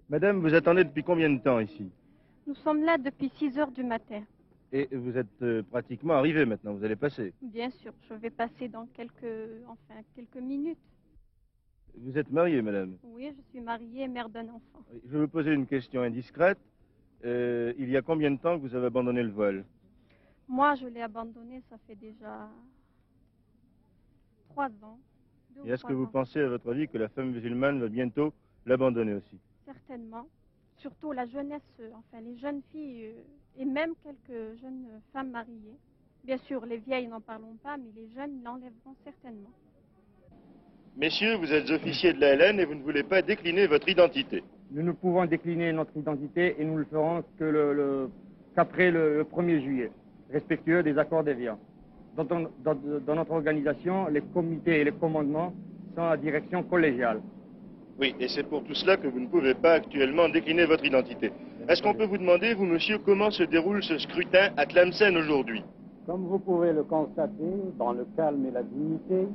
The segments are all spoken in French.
Madame, vous attendez depuis combien de temps ici? Nous sommes là depuis 6 heures du matin. Et vous êtes pratiquement arrivé maintenant, vous allez passer. Bien sûr, je vais passer dans quelques minutes. Vous êtes mariée, madame? Oui, je suis mariée et mère d'un enfant. Je vais vous poser une question indiscrète. Il y a combien de temps que vous avez abandonné le voile? Moi, je l'ai abandonné, ça fait déjà 3 ans. Et est-ce que 2 ou 3 vous ans. pensez, à votre avis, que la femme musulmane va bientôt l'abandonner aussi? Certainement. Surtout la jeunesse, enfin les jeunes filles et même quelques jeunes femmes mariées. Bien sûr, les vieilles, n'en parlons pas, mais les jeunes l'enlèveront certainement. Messieurs, vous êtes officiers de la LN et vous ne voulez pas décliner votre identité. Nous ne pouvons décliner notre identité et nous le ferons qu'après le 1er juillet, respectueux des accords d'Évian. Dans notre organisation, les comités et les commandements sont à direction collégiale. Oui, et c'est pour tout cela que vous ne pouvez pas actuellement décliner votre identité. Est-ce qu'on peut vous demander, vous, monsieur, comment se déroule ce scrutin à Tlemcen aujourd'hui? Comme vous pouvez le constater, dans le calme et la dignité,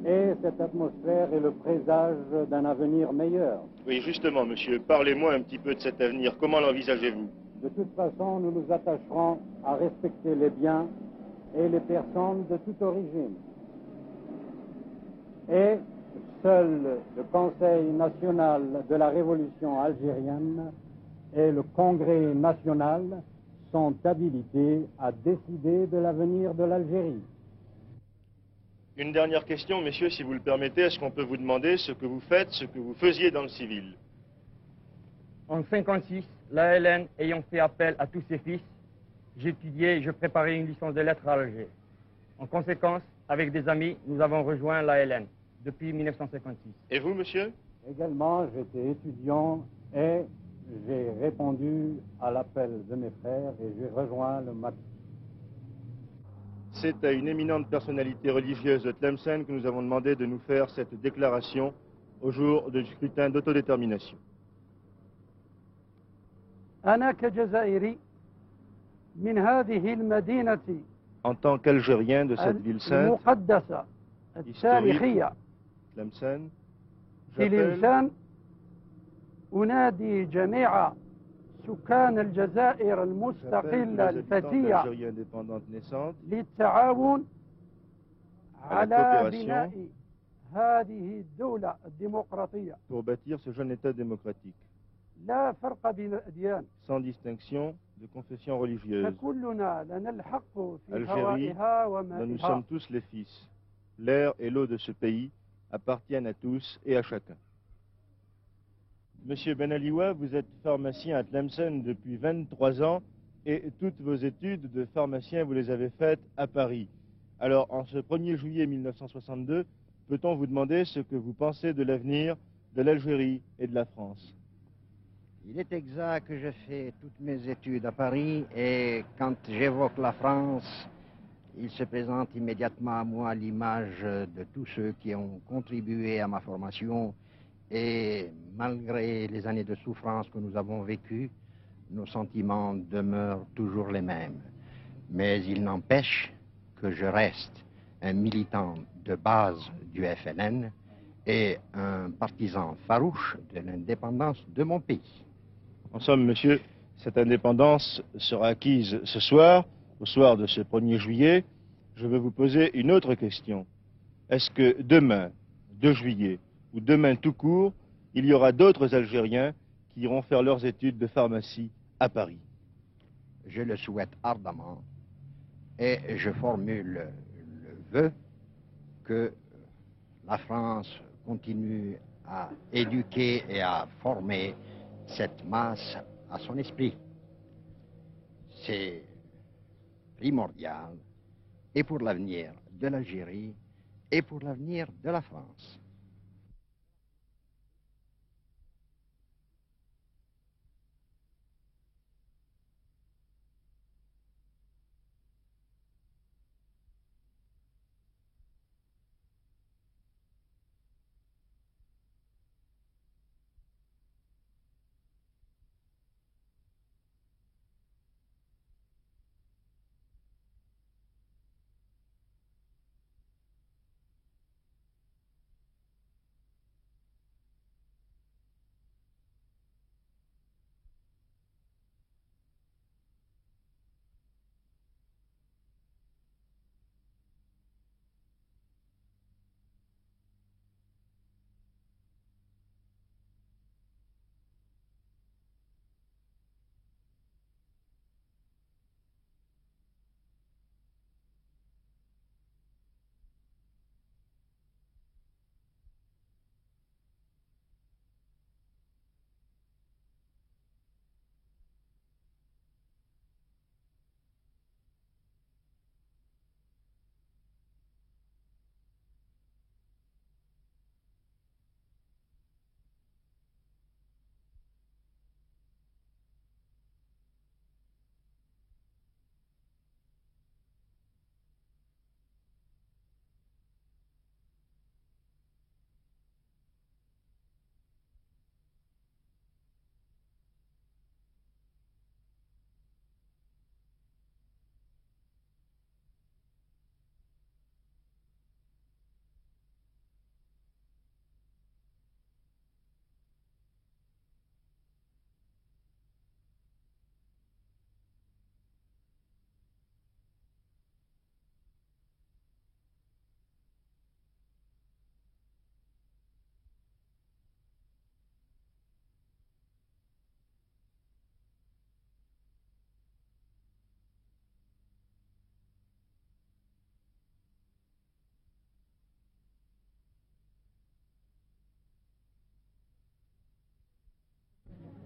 et cette atmosphère est le présage d'un avenir meilleur. Oui, justement, monsieur, parlez-moi un petit peu de cet avenir. Comment l'envisagez-vous? De toute façon, nous nous attacherons à respecter les biens et les personnes de toute origine. Et seul le Conseil national de la révolution algérienne et le Congrès national sont habilités à décider de l'avenir de l'Algérie. Une dernière question, messieurs, si vous le permettez. Est-ce qu'on peut vous demander ce que vous faites, ce que vous faisiez dans le civil? En 1956, la LN ayant fait appel à tous ses fils, j'étudiais et je préparais une licence de lettres à Alger. En conséquence, avec des amis, nous avons rejoint la LN depuis 1956. Et vous, monsieur? Également, j'étais étudiant et j'ai répondu à l'appel de mes frères et j'ai rejoint le MAC. C'est à une éminente personnalité religieuse de Tlemcen que nous avons demandé de nous faire cette déclaration au jour du scrutin d'autodétermination. أنا كجزائري من هذه المدينة En tant qu'Algérien de cette ville sainte, المقدسة التاريخية Tlemcen, في j'appelle لسان أنادي جميع سكان الجزائر les المستقلة habitants الفتية d'Algérie indépendante naissante للتعاون à la على coopération بناء هذه الدولة الديمقراطية pour bâtir ce jeune État démocratique, لا فرق بين الأديان sans distinction de confession religieuse. فكلنا لنا الحق في Algérie, هوائها dont nous ومائها sommes tous les fils. L'air et l'eau de ce pays appartiennent à tous et à chacun. Monsieur Ben Aliwa, vous êtes pharmacien à Tlemcen depuis 23 ans et toutes vos études de pharmacien, vous les avez faites à Paris. Alors, en ce 1er juillet 1962, peut-on vous demander ce que vous pensez de l'avenir de l'Algérie et de la France? Il est exact que j'ai fait toutes mes études à Paris et quand j'évoque la France, il se présente immédiatement à moi l'image de tous ceux qui ont contribué à ma formation et malgré les années de souffrance que nous avons vécues, nos sentiments demeurent toujours les mêmes. Mais il n'empêche que je reste un militant de base du FLN et un partisan farouche de l'indépendance de mon pays. En somme, monsieur, cette indépendance sera acquise ce soir, au soir de ce 1er juillet. Je vais vous poser une autre question. Est-ce que demain, 2 juillet, ou demain tout court, il y aura d'autres Algériens qui iront faire leurs études de pharmacie à Paris? Je le souhaite ardemment et je formule le vœu que la France continue à éduquer et à former cette masse à son esprit. C'est primordial et pour l'avenir de l'Algérie et pour l'avenir de la France.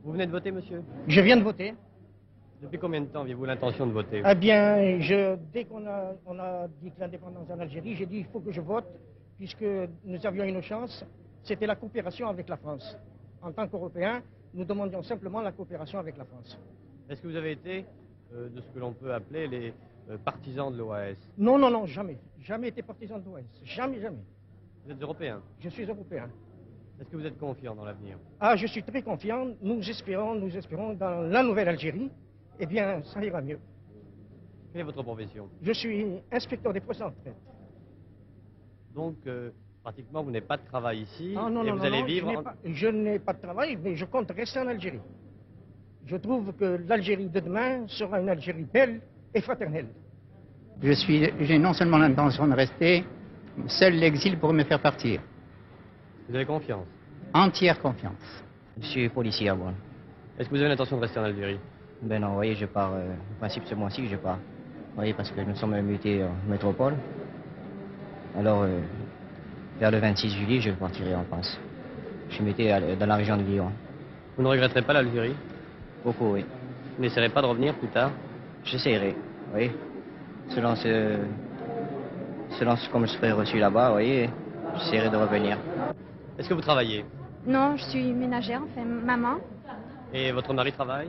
Vous venez de voter, monsieur? Je viens de voter. Depuis combien de temps aviez-vous l'intention de voter? Eh bien, dès qu'on a dit que l'indépendance en Algérie, j'ai dit il faut que je vote, puisque nous avions une chance, c'était la coopération avec la France. En tant qu'Européens, nous demandions simplement la coopération avec la France. Est-ce que vous avez été de ce que l'on peut appeler les partisans de l'OAS? Non, non, non, jamais. Jamais été partisan de l'OAS. Jamais, jamais. Vous êtes européen? Je suis européen. Est-ce que vous êtes confiant dans l'avenir? Ah, je suis très confiant. Nous espérons dans la nouvelle Algérie. Eh bien, ça ira mieux. Quelle est votre profession? Je suis inspecteur des postes en retraite. Donc, pratiquement, vous n'avez pas de travail ici Ah, non, et non, vous non, allez non, vivre... je n'ai pas de travail, mais je compte rester en Algérie. Je trouve que l'Algérie de demain sera une Algérie belle et fraternelle. J'ai non seulement l'intention de rester, seul l'exil pourrait me faire partir. Vous avez confiance? Entière confiance. Je suis policier à Bonn. Est-ce que vous avez l'intention de rester en Algérie? Ben non, vous voyez, je pars, en principe ce mois-ci, je pars. Vous voyez, parce que nous sommes mutés en métropole. Alors, vers le 26 juillet, je partirai en France. Je suis muté dans la région de Lyon. Vous ne regretterez pas l'Algérie? Beaucoup, oui. Vous n'essaierez pas de revenir plus tard? J'essaierai, vous voyez. Selon comme je serai reçu là-bas, vous voyez, j'essaierai de revenir. Est-ce que vous travaillez? Non, je suis ménagère, enfin maman. Et votre mari travaille?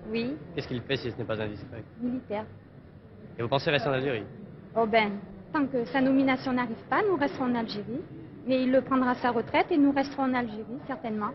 Oui. Qu'est-ce qu'il fait si ce n'est pas indiscret? Militaire. Et vous pensez rester en Algérie? Oh ben, tant que sa nomination n'arrive pas, nous resterons en Algérie. Mais il prendra sa retraite et nous resterons en Algérie, certainement.